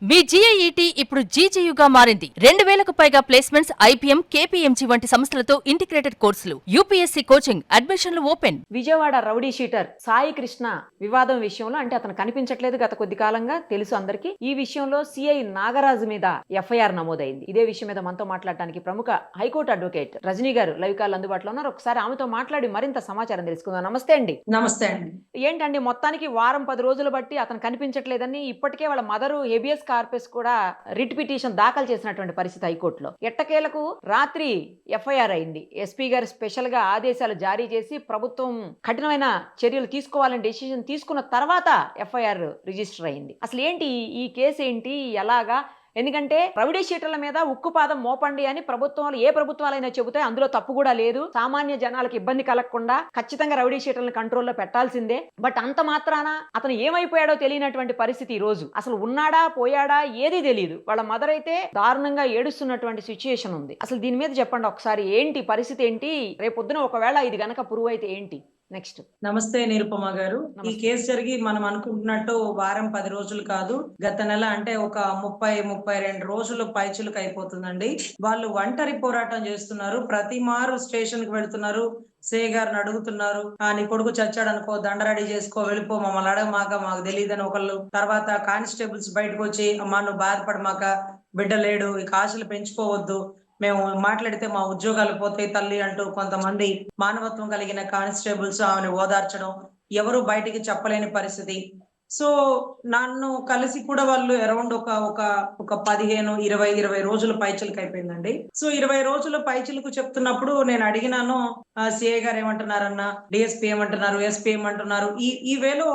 మీ జీఐఈటీ ఇప్పుడు జీజేయుగా మారింది. 2000కు పైగా ప్లేస్మెంట్స్, ఐపీఎం, కేపీఎంజీ వంటి సంస్థలతో ఇంటిగ్రేటెడ్ కోర్సులు. యూపీఎస్సీ కోచింగ్, అడ్మిషన్లు open. Vijayawada rowdy sheeter Sai Krishna వివాదం విషయంలో అంటే అతను కనిపించట్లేదు గత కొద్ది కాలంగా తెలుసు అందరికీ. ఈ విషయంలో సిఐ నాగరాజు మీద ఎఫ్ఐఆర్ నమోదైంది. ఇదే విషయం మీద మనతో మాట్లాడడానికి ప్రముఖ హైకోర్టు అడ్వకేట్ రజనీ గారు లైవ్ కాల్ అందుబాటులో ఉన్నారు. ఒకసారి ఆమెతో మాట్లాడి మరింత సమాచారం తెలుసుకుందాం. నమస్తే అండి. నమస్తే అండి. ఏంటండి మొత్తానికి వారం 10 రోజులు బట్టి అతను కనిపించట్లేదని ఇప్పటికే వాళ్ళ మదరు హెబియస్ కార్పస్ కూడా రిట్ పిటిషన్ దాఖలు చేసినటువంటి పరిస్థితి హైకోర్టులో. ఎట్టకేలకు రాత్రి ఎఫ్ఐఆర్ అయింది. ఎస్పీ గారు స్పెషల్ గా ఆదేశాలు జారీ చేసి ప్రభుత్వం కఠినమైన చర్యలు తీసుకోవాలని డెసిషన్ తీసుకున్న తర్వాత ఎఫ్ఐఆర్ రిజిస్టర్ అయింది. అసలు ఏంటి ఈ కేసు ఏంటి, ఎలాగా? ఎందుకంటే రౌడీ షీటర్ల మీద ఉక్కుపాదం మోపండి అని ప్రభుత్వాలు ఏ ప్రభుత్వాలైనా చెబుతాయి, అందులో తప్పు కూడా లేదు. సామాన్య జనాలకు ఇబ్బంది కలగకుండా ఖచ్చితంగా రౌడీ షీటర్లను కంట్రోల్లో పెట్టాల్సిందే. బట్ అంత మాత్రాన అతను ఏమైపోయాడో తెలియనటువంటి పరిస్థితి ఈ రోజు. అసలు ఉన్నాడా పోయాడా ఏదీ తెలియదు. వాళ్ళ మదర్ అయితే దారుణంగా ఏడుస్తున్నటువంటి సిచ్యుయేషన్ ఉంది. అసలు దీని మీద చెప్పండి ఒకసారి, ఏంటి పరిస్థితి ఏంటి? రేపొద్దున ఒకవేళ ఇది గనక ప్రూవ్ అయితే ఏంటి నెక్స్ట్? నమస్తే నిరుపమ గారు. ఈ కేసు జరిగి మనం అనుకుంటున్నట్టు వారం 10 రోజులు కాదు, గత నెల అంటే ఒక 30-32 రోజులు పైచులకు అయిపోతుందండి. వాళ్ళు ఒంటరి పోరాటం చేస్తున్నారు. ప్రతి మారు స్టేషన్ కి వెళ్తున్నారు, సే గారిని అడుగుతున్నారు, నీ కొడుకు చచ్చాడు అనుకో, దండ రెడీ చేసుకో, వెళ్ళిపో, మమ్మల్ని అడగమాక, మాకు తెలియదని ఒకళ్ళు. తర్వాత కానిస్టేబుల్స్ బయటకు వచ్చి, అమ్మా నువ్వు బాధపడమాక, బిడ్డ లేడు, ఇక ఆశలు పెంచుకోవద్దు, మేము మాట్లాడితే మా ఉద్యోగాలు పోతాయి తల్లి అంటూ కొంతమంది మానవత్వం కలిగిన కానిస్టేబుల్స్ ఆమెను ఓదార్చడం, ఎవరు బయటికి చెప్పలేని పరిస్థితి. సో నన్ను కలిసి కూడా వాళ్ళు అరౌండ్ ఒక 15-20 రోజుల పైచిలకు అయిపోయిందండి. సో 20 రోజుల పైచిలకు చెప్తున్నప్పుడు నేను అడిగినాను, సిఐ గారు ఏమంటున్నారన్నా, డిఎస్పీ ఏమంటున్నారు, ఎస్పీ ఏమంటున్నారు. ఈ వేలో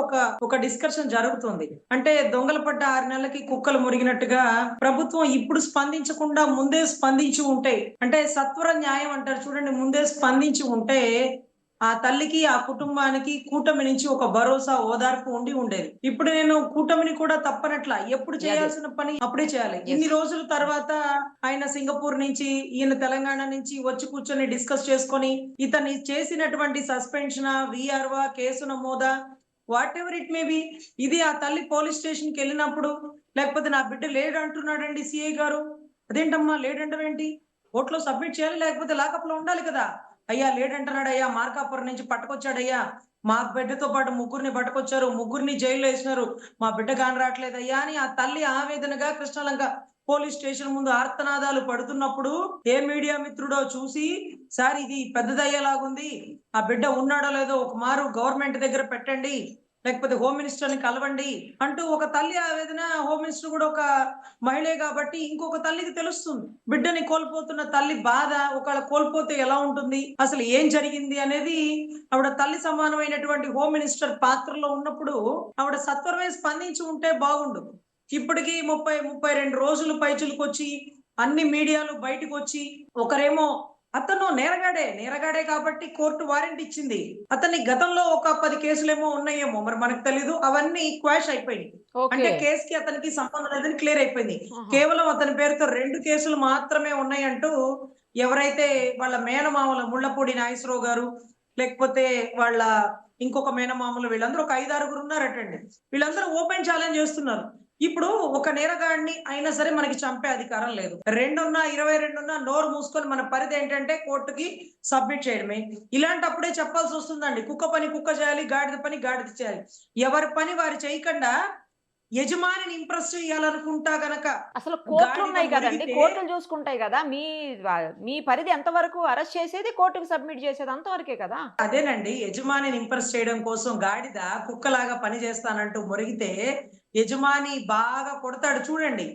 ఒక డిస్కషన్ జరుగుతుంది. అంటే దొంగలు పడ్డ 6 నెలలకి కుక్కలు మురిగినట్టుగా ప్రభుత్వం ఇప్పుడు స్పందించకుండా ముందే స్పందించి ఉంటే, అంటే సత్వర న్యాయం అంటారు చూడండి, ముందే స్పందించి ఉంటే ఆ తల్లికి ఆ కుటుంబానికి కూటమి నుంచి ఒక భరోసా ఓదార్పు ఉండేది. ఇప్పుడు నేను కూటమిని కూడా తప్పనట్ల, ఎప్పుడు చేయాల్సిన పని అప్పుడే చేయాలి. ఇన్ని రోజుల తర్వాత ఆయన సింగపూర్ నుంచి, ఈయన తెలంగాణ నుంచి వచ్చి కూర్చొని డిస్కస్ చేసుకొని ఇతన్ని చేసినటువంటి సస్పెన్షన్, విఆర్వా, కేసు నమోదా, whatever it may be, ఇది ఆ తల్లి పోలీస్ స్టేషన్ కి వెళ్ళినప్పుడు, లేకపోతే నా బిడ్డ లేడు అంటున్నాడండి సిఐ గారు, అదేంటమ్మా లేడంటారేంటి, కోర్టులో సబ్మిట్ చేయాలి, లేకపోతే లాకప్ లో ఉండాలి కదా. అయ్యా లేడంటున్నాడయ్యా, మార్కాపురం నుంచి పట్టుకొచ్చాడయ్యా, మా బిడ్డతో పాటు 3 పట్టుకొచ్చారు, 3 జైల్లో వేసినారు, మా బిడ్డ కాని రావట్లేదయ్యా అని ఆ తల్లి ఆవేదనగా కృష్ణలంక పోలీస్ స్టేషన్ ముందు ఆర్తనాదాలు పడుతున్నప్పుడు ఏ మీడియా మిత్రుడో చూసి, సార్ ఇది పెద్దదయ్యేలాగుంది, ఆ బిడ్డ ఉన్నాడో లేదో ఒక మారు గవర్నమెంట్ దగ్గర పెట్టండి, లేకపోతే హోమ్ మినిస్టర్ ని కలవండి అంటూ ఒక తల్లి ఆవేదన. హోమ్ మినిస్టర్ కూడా ఒక మహిళే కాబట్టి ఇంకొక తల్లికి తెలుస్తుంది బిడ్డని కోల్పోతున్న తల్లి బాధ, ఒకవేళ కోల్పోతే ఎలా ఉంటుంది, అసలు ఏం జరిగింది అనేది. ఆవిడ తల్లి సమానమైనటువంటి హోమ్ మినిస్టర్ పాత్రలో ఉన్నప్పుడు ఆవిడ సత్వరమే స్పందించి ఉంటే బాగుండు. ఇప్పటికీ 30-32 రోజులు పైచులకు వచ్చి అన్ని మీడియాలు బయటకు వచ్చి, ఒకరేమో అతను నేరగాడే కాబట్టి కోర్టు వారెంట్ ఇచ్చింది, అతన్ని గతంలో ఒక 10 కేసులేమో ఉన్నాయేమో, మరి మనకు తెలీదు, అవన్నీ క్వాష్ అయిపోయింది. అంటే కేసుకి అతనికి సంబంధం లేదని క్లియర్ అయిపోయింది. కేవలం అతని పేరుతో 2 కేసులు మాత్రమే ఉన్నాయంటూ ఎవరైతే వాళ్ళ మేనమామల ముళ్ళపూడి నాగేశ్వరరావు గారు, లేకపోతే వాళ్ళ ఇంకొక మేనమామలు, వీళ్ళందరూ ఒక 5-6 ఉన్నారటండి. వీళ్ళందరూ ఓపెన్ ఛాలెంజ్ చేస్తున్నారు. ఇప్పుడు ఒక నేరగాడిని అయినా సరే మనకి చంపే అధికారం లేదు. 22 నోరు మూసుకొని మన పరిధి ఏంటంటే కోర్టుకి సబ్మిట్ చేయడమే. ఇలాంటప్పుడే చెప్పాల్సి వస్తుందండి, కుక్క పని కుక్క చేయాలి, గాడిద పని గాడిద చేయాలి. ఎవరి పని వారు చేయకుండా యజమానిని ఇంప్రెస్ చేయాలనుకుంటా గనక, అసలు కోర్టులు ఉన్నాయి కదండి, కోర్టులు చూసుకుంటాయి కదా. మీ పరిధి ఎంతవరకు అరెస్ట్ చేసేది, కోర్టుకు సబ్మిట్ చేసేది అంతవరకే కదా. అదేనండి, యజమానిని ఇంప్రెస్ చేయడం కోసం గాడిద కుక్కలాగా పని చేస్తానంటూ మొరిగితే యజమాని బాగా కొడతాడు చూడండి.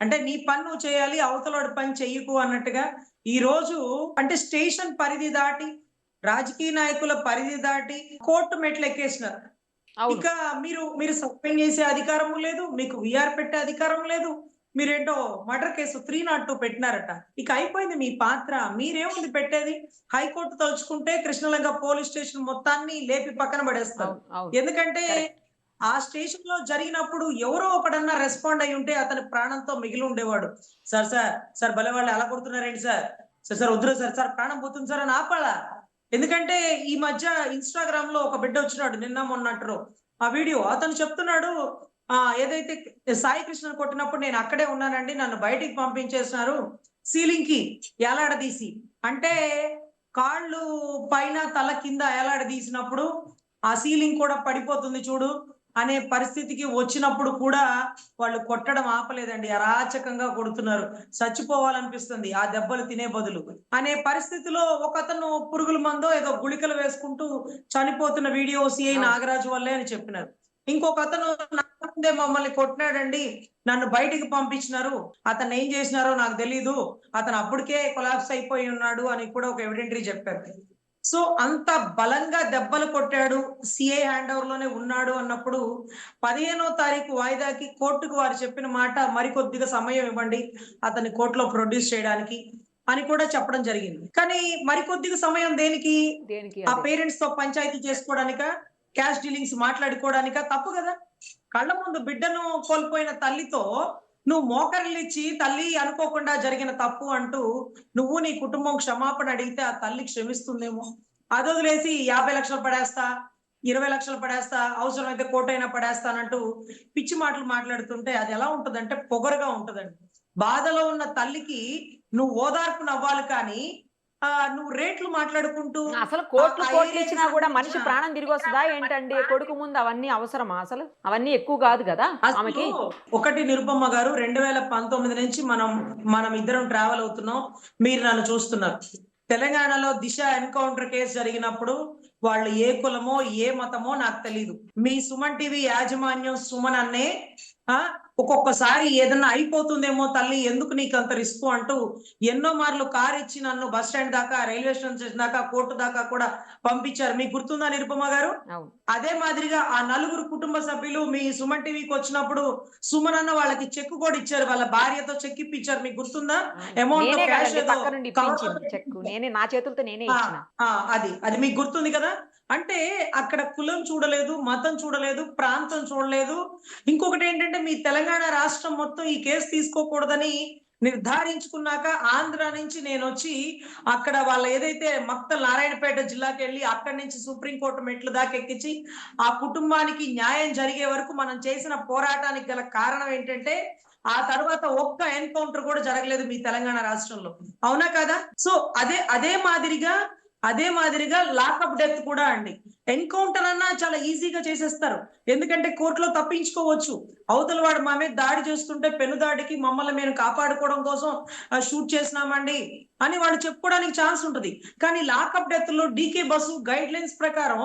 అంటే నీ పని నువ్వు చేయాలి, అవతలవాడి పని చెయ్యకు అన్నట్టుగా ఈ రోజు అంటే స్టేషన్ పరిధి దాటి, రాజకీయ నాయకుల పరిధి దాటి కోర్టు మెట్లు ఎక్కేసినారు. ఇక మీరు సస్పెండ్ చేసే అధికారం లేదు, మీకు విఆర్ పెట్టే అధికారం లేదు. మీరేంటో మర్డర్ కేసు 302 పెట్టినారట. ఇక అయిపోయింది మీ పాత్ర. మీరేముంది పెట్టేది? హైకోర్టు తలుచుకుంటే కృష్ణలంక పోలీస్ స్టేషన్ మొత్తాన్ని లేపి పక్కన పడేస్తారు. ఎందుకంటే ఆ స్టేషన్ లో జరిగినప్పుడు ఎవరో ఒకడన్నా రెస్పాండ్ అయి ఉంటే అతని ప్రాణంతో మిగిలి ఉండేవాడు. సార్ భలే వాళ్ళు అలా కొడుతున్నారేంటి సార్ వద్దురు సార్ ప్రాణం పోతుంది సార్ అని ఆపాలా. ఎందుకంటే ఈ మధ్య ఇన్స్టాగ్రామ్ లో ఒక బిడ్డ వచ్చినాడు, నిన్న మొన్నట్టు ఆ వీడియో, అతను చెప్తున్నాడు, ఏదైతే సాయి కృష్ణ కొట్టినప్పుడు నేను అక్కడే ఉన్నానండి, నన్ను బయటికి పంపించేస్తున్నారు సీలింగ్ కి ఏలాడదీసి. అంటే కాళ్ళు పైన తల కింద ఏలాడదీసినప్పుడు ఆ సీలింగ్ కూడా పడిపోతుంది చూడు అనే పరిస్థితికి వచ్చినప్పుడు కూడా వాళ్ళు కొట్టడం ఆపలేదండి, అరాచకంగా కొడుతున్నారు. చచ్చిపోవాలనిపిస్తుంది ఆ దెబ్బలు తినే బదులు అనే పరిస్థితిలో ఒకతను పురుగుల మందో ఏదో గుళికలు వేసుకుంటూ చనిపోతున్న వీడియో సిఐ నాగరాజు వల్లే అని చెప్పినారు. ఇంకొక అతను ముందే మమ్మల్ని కొట్టినాడండి, నన్ను బయటికి పంపించినారు, అతను ఏం చేసినారో నాకు తెలీదు, అతను అప్పటికే కొలాప్స్ అయిపోయి ఉన్నాడు అని కూడా ఒక ఎవిడెంటరీ చెప్పారు. సో అంత బలంగా దెబ్బలు కొట్టాడు, సిఐ హ్యాండ్ ఓవర్ లోనే ఉన్నాడు అన్నప్పుడు 15వ తారీఖు వాయిదాకి కోర్టుకు వారు చెప్పిన మాట మరికొద్దిగా సమయం ఇవ్వండి అతన్ని కోర్టులో ప్రొడ్యూస్ చేయడానికి అని కూడా చెప్పడం జరిగింది. కానీ మరికొద్దిగా సమయం దేనికి? ఆ పేరెంట్స్ తో పంచాయతీ చేసుకోవడానిక, క్యాష్ డీలింగ్స్ మాట్లాడుకోవడానిక? తప్పు కదా. కళ్ళ ముందు బిడ్డను కోల్పోయిన తల్లితో నువ్వు మోకరిల్లిచ్చి తల్లి అనుకోకుండా జరిగిన తప్పు అంటూ నువ్వు నీ కుటుంబం క్షమాపణ అడిగితే ఆ తల్లి క్షమిస్తుందేమో. అది వదిలేసి 50 లక్షలు పడేస్తా, 20 లక్షలు పడేస్తా, అవసరమైతే కోటైనా పడేస్తానంటూ పిచ్చి మాటలు మాట్లాడుతుంటే అది ఎలా ఉంటదంటే పొగరుగా ఉంటదండి. బాధలో ఉన్న తల్లికి నువ్వు ఓదార్పు నవ్వాలి, కానీ నువ్వు రేట్లు మాట్లాడుకుంటూ అసలు కోట్లు ఇచ్చినా కూడా మనిషి ప్రాణం తిరిగి వస్తుందా ఏంటండి? కొడుకు ముందు అవన్నీ అవసరమా? అసలు అవన్నీ ఎక్కువ కాదు కదా ఆమెకి. ఒకటి నిరుపమ్మ గారు, 2019 నుంచి మనం ఇద్దరం ట్రావెల్ అవుతున్నాం, మీరు నన్ను చూస్తున్నారు. తెలంగాణలో దిశ ఎన్కౌంటర్ కేసు జరిగినప్పుడు వాళ్ళు ఏ కులమో ఏ మతమో నాకు తెలియదు, మీ సుమన్ టీవీ యాజమాన్యం సుమన్ అన్నే ఒక్కొక్కసారి ఏదన్నా అయిపోతుందేమో తల్లి, ఎందుకు నీకు అంత రిస్క్ అంటూ ఎన్నో మార్లు కారు ఇచ్చి నన్ను బస్ స్టాండ్ దాకా, రైల్వే స్టేషన్ దాకా, కోర్టు దాకా కూడా పంపించారు. మీకు గుర్తుందా నిరుపమ గారు? అదే మాదిరిగా ఆ 4 కుటుంబ సభ్యులు మీ సుమన్ టీవీకి వచ్చినప్పుడు సుమన్ అన్న వాళ్ళకి చెక్ కూడా ఇచ్చారు, వాళ్ళ భార్యతో చెక్ ఇప్పించారు. మీకు గుర్తుందా? అమౌంట్ నా చేతులతో నేనే ఇచ్చిన. అది మీకు గుర్తుంది కదా. అంటే అక్కడ కులం చూడలేదు, మతం చూడలేదు, ప్రాంతం చూడలేదు. ఇంకొకటి ఏంటంటే మీ తెలంగాణ రాష్ట్రం మొత్తం ఈ కేసు తీసుకోకూడదని నిర్ధారించుకున్నాక ఆంధ్ర నుంచి నేను వచ్చి అక్కడ వాళ్ళ ఏదైతే మక్తల్ నారాయణపేట జిల్లాకి వెళ్ళి అక్కడి నుంచి సుప్రీంకోర్టు మెట్లు దాకా ఎక్కించి ఆ కుటుంబానికి న్యాయం జరిగే వరకు మనం చేసిన పోరాటానికి గల కారణం ఏంటంటే ఆ తర్వాత ఒక్క ఎన్కౌంటర్ కూడా జరగలేదు మీ తెలంగాణ రాష్ట్రంలో, అవునా కదా? సో అదే మాదిరిగా లాకప్ డెత్ కూడా అండి. ఎన్కౌంటర్ అన్నా చాలా ఈజీగా చేసేస్తారు, ఎందుకంటే కోర్టులో తప్పించుకోవచ్చు. అవతల వాడు మా మీద దాడి చేస్తుంటే పెను దాడికి మమ్మల్ని మేము కాపాడుకోవడం కోసం షూట్ చేసినామండి అని వాళ్ళు చెప్పుకోవడానికి ఛాన్స్ ఉంటుంది. కానీ లాకప్ డెత్ లో డీకే బస్సు గైడ్ లైన్స్ ప్రకారం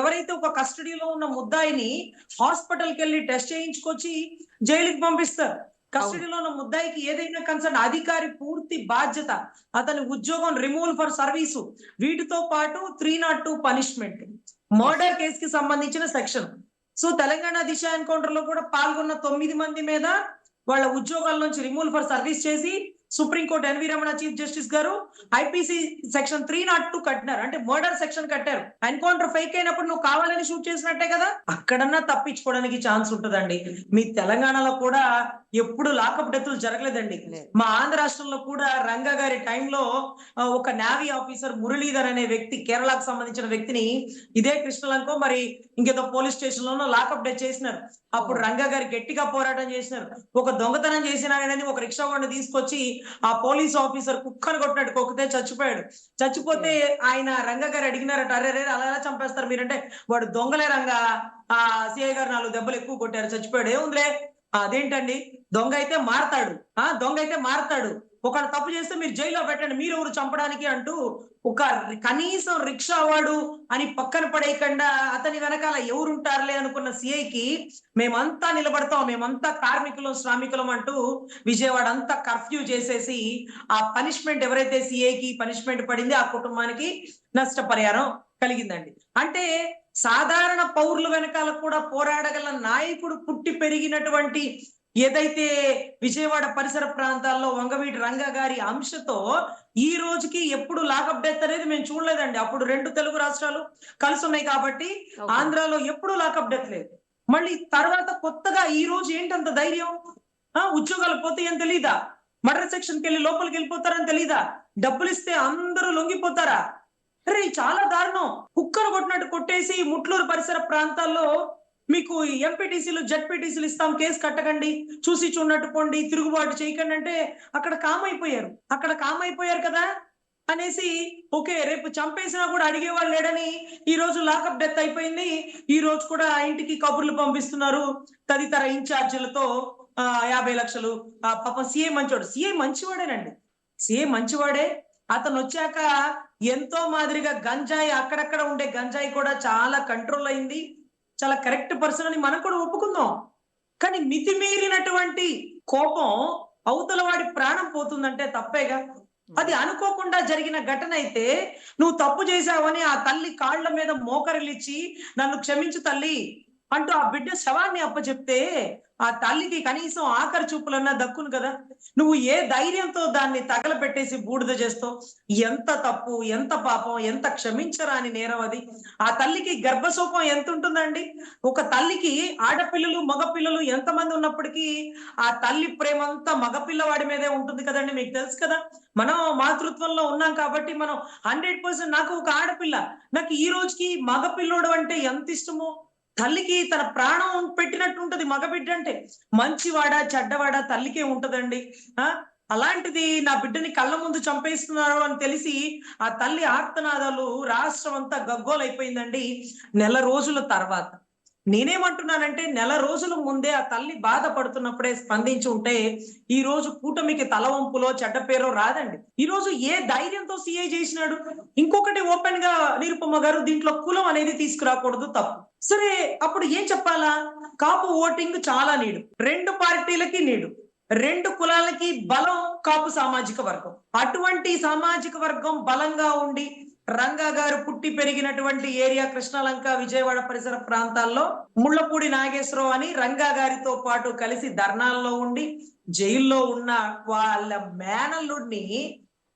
ఎవరైతే ఒక కస్టడీలో ఉన్న ముద్దాయిని హాస్పిటల్కి వెళ్ళి టెస్ట్ చేయించుకొచ్చి జైలుకి పంపిస్తారు. కస్టడీలో ఉన్న ముద్దాయికి ఏదైనా కన్సర్న్ అధికారి పూర్తి బాధ్యత, అతని ఉద్యోగం రిమూవల్ ఫర్ సర్వీసు, వీటితో పాటు 302 పనిష్మెంట్, మర్డర్ కేసుకి సంబంధించిన section. So Telangana Disha encounter లో కూడా పాల్గొన్న 9 మంది మీద వాళ్ళ ఉద్యోగాల నుంచి రిమూవల్ ఫర్ సర్వీస్ చేసి supreme court N V Ramana chief justice గారు ఐపీసీ సెక్షన్ 302 కట్టినారు, అంటే మర్డర్ సెక్షన్ కట్టారు. ఎన్కౌంటర్ ఫేక్ అయినప్పుడు నువ్వు కావాలని షూట్ చేసినట్టే కదా, అక్కడన్నా తప్పించుకోవడానికి ఛాన్స్ ఉంటుందండి. మీ తెలంగాణలో కూడా ఎప్పుడు లాకప్ డెత్తులు జరగలేదండి. మా ఆంధ్ర రాష్ట్రంలో కూడా రంగా గారి టైంలో ఒక నేవీ ఆఫీసర్ మురళీధర్ అనే వ్యక్తి, కేరళకు సంబంధించిన వ్యక్తిని ఇదే కృష్ణలంకో మరి ఇంకేదో పోలీస్ స్టేషన్ లోనో లాకప్ డెత్ చేసినారు. అప్పుడు రంగా గారు గట్టిగా పోరాటం చేసినారు. ఒక దొంగతనం చేసినారనేది ఒక రిక్షా వాడిని తీసుకొచ్చి ఆ పోలీస్ ఆఫీసర్ కుక్కను కొట్టినట్టు కొక్కితే చచ్చిపోయాడు. చచ్చిపోతే ఆయన రంగా గారు అడిగినారట, అరే అలా ఎలా చంపేస్తారు మీరంటే, వాడు దొంగలే రంగా, ఆ సిఐ గారు 4 దెబ్బలు ఎక్కువ కొట్టారు, చచ్చిపోయాడు. ఏముందిలే, అదేంటండి, దొంగ అయితే మారతాడు, ఒకడు తప్పు చేస్తే మీరు జైల్లో పెట్టండి, మీరు ఎవరు చంపడానికి అంటూ ఒక కనీసం రిక్షా వాడు అని పక్కన పడేయకుండా అతని వెనకాల ఎవరుంటారులే అనుకున్న సిఐకి మేమంతా నిలబడతాం, మేమంతా కార్మికులం శ్రామికులం అంటూ విజయవాడ అంతా కర్ఫ్యూ చేసేసి ఆ పనిష్మెంట్ ఎవరైతే సిఐకి పనిష్మెంట్ పడింది ఆ కుటుంబానికి నష్టపరిహారం కలిగిందండి. అంటే సాధారణ పౌరుల వెనకాల కూడా పోరాడగల నాయకుడు పుట్టి పెరిగినటువంటి ఏదైతే విజయవాడ పరిసర ప్రాంతాల్లో వంగవీటి రంగా గారి అంశతో ఈ రోజుకి ఎప్పుడు లాకప్ డెత్ అనేది మేము చూడలేదండి. అప్పుడు 2 తెలుగు రాష్ట్రాలు కలిసి ఉన్నాయి కాబట్టి ఆంధ్రాలో ఎప్పుడు లాకప్ డెత్ లేదు. మళ్ళీ తర్వాత కొత్తగా ఈ రోజు ఏంటంత ధైర్యం? ఉద్యోగాలు పోతాయని తెలీదా? మర్డర్ సెక్షన్కి వెళ్ళి లోపలికి వెళ్ళిపోతారని తెలీదా? డబ్బులు ఇస్తే అందరూ లొంగిపోతారా? అరే చాలా దారుణం. కుక్కను కొట్టినట్టు కొట్టేసి ముట్లూరు పరిసర ప్రాంతాల్లో మీకు ఎంపీటీసీలు జడ్పీటీసీలు ఇస్తాం, కేసు కట్టకండి, చూసి చూడనట్టు పోండి, తిరుగుబాటు చేయకండి అంటే అక్కడ కామ్ అయిపోయారు కదా అనేసి ఓకే రేపు చంపేసినా కూడా అడిగేవాళ్ళు లేడని ఈ రోజు లాకప్ డెత్ అయిపోయింది. ఈ రోజు కూడా ఇంటికి కబుర్లు పంపిస్తున్నారు తదితర ఇన్ఛార్జీలతో 50 లక్షలు. పాపం సీఏ మంచివాడేనండి, సీఏ మంచివాడే. అతను వచ్చాక ఎంతో మాదిరిగా గంజాయి, అక్కడక్కడ ఉండే గంజాయి కూడా చాలా కంట్రోల్ అయింది. చాలా కరెక్ట్ పర్సన్ అని మనం కూడా ఒప్పుకుందాం. కానీ మితిమీరినటువంటి కోపం అవతల వాడి ప్రాణం పోతుందంటే తప్పేగా. అది అనుకోకుండా జరిగిన ఘటన అయితే నువ్వు తప్పు చేశావని ఆ తల్లి కాళ్ళ మీద మోకరిల్లిచ్చి నన్ను క్షమించు తల్లి అంటూ ఆ బిడ్డ శవాన్ని అప్పచెప్తే ఆ తల్లికి కనీసం ఆఖరి చూపులన్నా దక్కును కదా. నువ్వు ఏ ధైర్యంతో దాన్ని తగలబెట్టేసి బూడిద చేస్తావు? ఎంత తప్పు, ఎంత పాపం, ఎంత క్షమించరాని నేరం అది. ఆ తల్లికి గర్భశోకం ఎంత ఉంటుందండి. ఒక తల్లికి ఆడపిల్లలు మగపిల్లలు ఎంతమంది ఉన్నప్పటికీ ఆ తల్లి ప్రేమ అంతా మగపిల్లవాడి మీదే ఉంటుంది కదండి. మీకు తెలుసు కదా, మనం మాతృత్వంలో ఉన్నాం కాబట్టి మనం 100%. నాకు ఒక ఆడపిల్ల, నాకు ఈ రోజుకి మగపిల్లోడు అంటే ఎంత ఇష్టమో. తల్లికి తన ప్రాణం పెట్టినట్టు ఉంటది మగబిడ్డ అంటే. మంచివాడా చెడ్డవాడా తల్లికే ఉంటదండి. అలాంటిది నా బిడ్డని కళ్ళ ముందు చంపేస్తున్నారు అని తెలిసి ఆ తల్లి ఆర్తనాదాలు రాష్ట్రం అంతా గగ్గోలైపోయిందండి. నెల రోజుల తర్వాత నేనేమంటున్నానంటే, నెల రోజుల ముందే ఆ తల్లి బాధపడుతున్నప్పుడే స్పందించి ఉంటే ఈ రోజు కూటమికి తలవంపులో చెడ్డ పేరో రాదండి. ఈ రోజు ఏ ధైర్యంతో సీఐ చేసినాడు. ఇంకొకటి ఓపెన్ గా నిరుపమ్మ గారు, దీంట్లో కులం అనేది తీసుకురాకూడదు, తప్పు. సరే అప్పుడు ఏం చెప్పాలా? కాపు ఓటింగ్ చాలా నీడు, 2 పార్టీలకి నీడు, 2 కులాలకి బలం కాపు సామాజిక వర్గం. అటువంటి సామాజిక వర్గం బలంగా ఉండి రంగా గారు పుట్టి పెరిగినటువంటి ఏరియా కృష్ణలంక విజయవాడ పరిసర ప్రాంతాల్లో ముళ్ళపూడి నాగేశ్వరరావు అని రంగా గారితో పాటు కలిసి ధర్నాల్లో ఉండి జైల్లో ఉన్న వాళ్ళ మేనల్లుడిని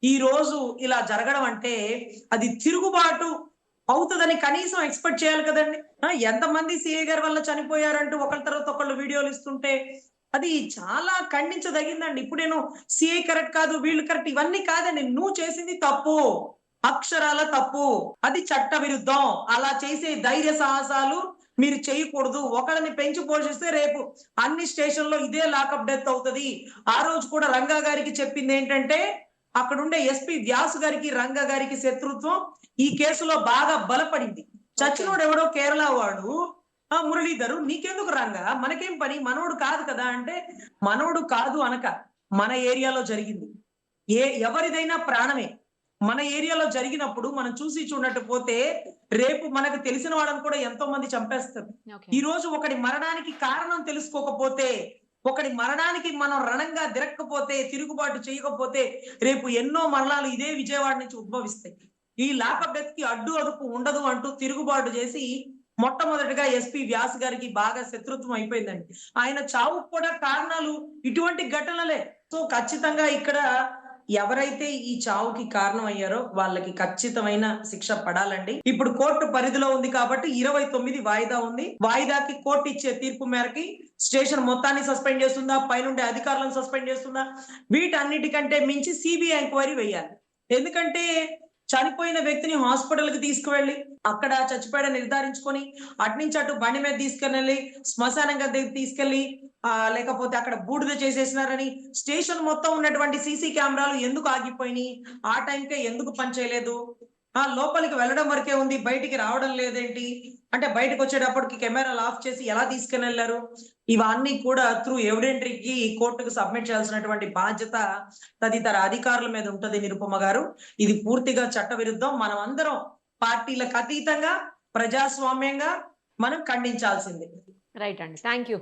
ఈ రోజు ఇలా జరగడం అంటే అది తిరుగుబాటు అవుతుందని కనీసం ఎక్స్పెక్ట్ చేయాలి కదండి. ఎంతమంది సిఐ గారి వల్ల చనిపోయారంటూ ఒకళ్ళ తర్వాత ఒకళ్ళు వీడియోలు ఇస్తుంటే అది చాలా ఖండించదగిందండి. ఇప్పుడు నేను సిఐ కరెక్ట్ కాదు, వీళ్ళు కరెక్ట్, ఇవన్నీ కాదండి. నువ్వు చేసింది తప్పు, అక్షరాల తప్పు, అది చట్ట విరుద్ధం. అలా చేసే ధైర్య సాహసాలు మీరు చేయకూడదు. ఒకళ్ళని పెంచి పోషిస్తే రేపు అన్ని స్టేషన్లో ఇదే లాకప్ డెత్ అవుతుంది. ఆ రోజు కూడా రంగా గారికి చెప్పింది ఏంటంటే, అక్కడుండే ఎస్పీ వ్యాసు గారికి రంగా గారికి శత్రుత్వం ఈ కేసులో బాగా బలపడింది. చచ్చినోడు ఎవడో కేరళ వాడు, మురళీధరు, నీకెందుకు రంగా, మనకేం పని, మనోడు కాదు కదా అంటే, మనోడు కాదు అనక మన ఏరియాలో జరిగింది. ఎవరిదైనా ప్రాణమే. మన ఏరియాలో జరిగినప్పుడు మనం చూసి చూడట్టు పోతే రేపు మనకు తెలిసిన వాళ్ళని కూడా ఎంతో మంది చంపేస్తారు. ఈ రోజు ఒకటి మరణానికి కారణం తెలుసుకోకపోతే, ఒకటి మరణానికి మనం రణంగా దిరక్కపోతే, తిరుగుబాటు చేయకపోతే రేపు ఎన్నో మరణాలు ఇదే విజయవాడ నుంచి ఉద్భవిస్తాయి. ఈ లాకప్ డెత్ కి అడ్డు అదుపు ఉండదు అంటూ తిరుగుబాటు చేసి మొట్టమొదటిగా ఎస్పీ వ్యాస్ గారికి బాగా శత్రుత్వం అయిపోయిందండి. ఆయన చావుకు కూడా కారణాలు ఇటువంటి ఘటనలే. సో ఖచ్చితంగా ఇక్కడ ఎవరైతే ఈ చావుకి కారణం అయ్యారో వాళ్ళకి ఖచ్చితమైన శిక్ష పడాలండి. ఇప్పుడు కోర్టు పరిధిలో ఉంది కాబట్టి 29 వాయిదా ఉంది. వాయిదాకి కోర్టు ఇచ్చే తీర్పు మేరకి స్టేషన్ మొత్తాన్ని సస్పెండ్ చేస్తుందా, పైనుండే అధికారులను సస్పెండ్ చేస్తుందా, వీటన్నిటికంటే మించి సిబిఐ ఎంక్వైరీ వేయాలి. ఎందుకంటే చనిపోయిన వ్యక్తిని హాస్పిటల్ కి తీసుకువెళ్ళి అక్కడ చచ్చిపోయాడని నిర్ధారించుకొని అట్నుంచి అటు బండి మీద తీసుకెళ్ళి శ్మశానం దగ్గరికి తీసుకెళ్లి లేకపోతే అక్కడ బూడిద చేసేసినారని స్టేషన్ మొత్తం ఉన్నటువంటి సీసీ కెమెరాలు ఎందుకు ఆగిపోయినాయి, ఆ టైంకే ఎందుకు పనిచేయలేదు, లోపలికి వెళ్ళడం వరకే ఉంది, బయటికి రావడం లేదేంటి అంటే, బయటకు వచ్చేటప్పటికి కెమెరాలు ఆఫ్ చేసి ఎలా తీసుకుని వెళ్ళారు, ఇవన్నీ కూడా త్రూ ఎవిడెంటరీకి కోర్టుకు సబ్మిట్ చేయాల్సినటువంటి బాధ్యత తదితర అధికారుల మీద ఉంటది నిరుపమ గారు. ఇది పూర్తిగా చట్ట విరుద్ధం. మనం అందరం పార్టీలకు అతీతంగా ప్రజాస్వామ్యంగా మనం ఖండించాల్సింది. రైట్ అండి, థ్యాంక్ యూ.